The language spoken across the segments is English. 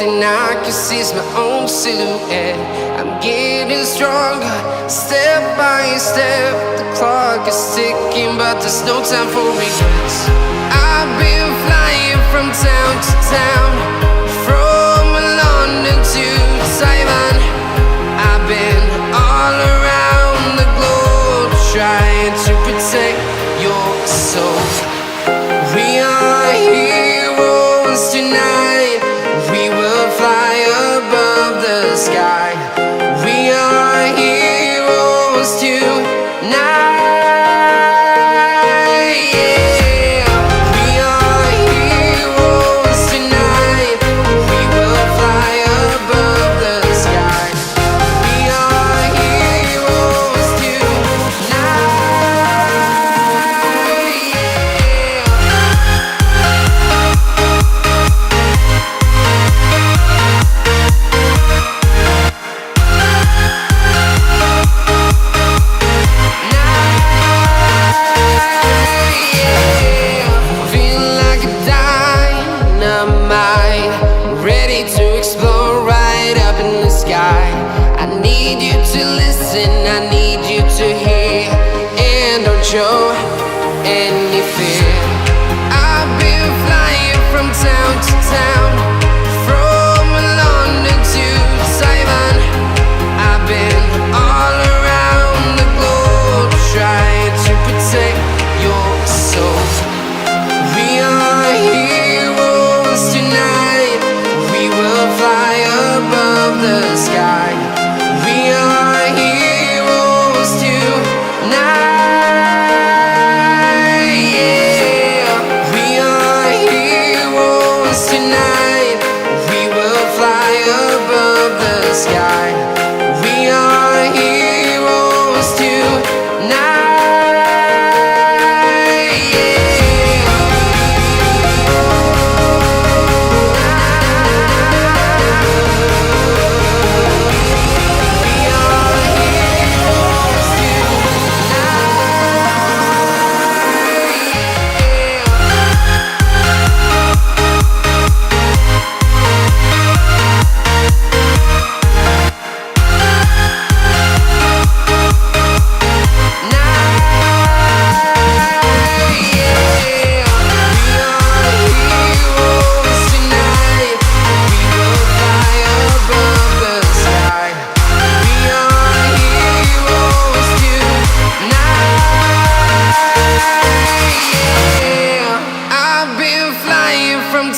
thing I can see is my own silhouette. I'm getting stronger, step by step. The clock is ticking, but there's no time for regrets. I've been flying from town to town, from London to Taiwan. I've been all around the globe, trying to protect your soul. We are heroes tonight. We will fly above the sky. We are heroes tonight. Yeah. We are heroes tonight. We will fly above the sky. We are heroes tonight. Feeling like a dynamite, ready to explode right up in the sky. I need you to listen, I need you to hear, and don't show any fear. I've been flying from town to town, from London to Taiwan. I've been all around the globe, trying to protect your soul. We are heroes tonight. We will fly above the sky. We are heroes tonight. Yeah. We are heroes tonight. We will fly above the sky. We are heroes tonight.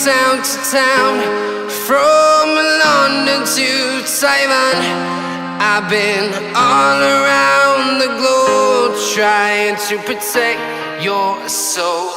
Town to town, from London to Taiwan. I've been all around the globe, trying to protect your soul.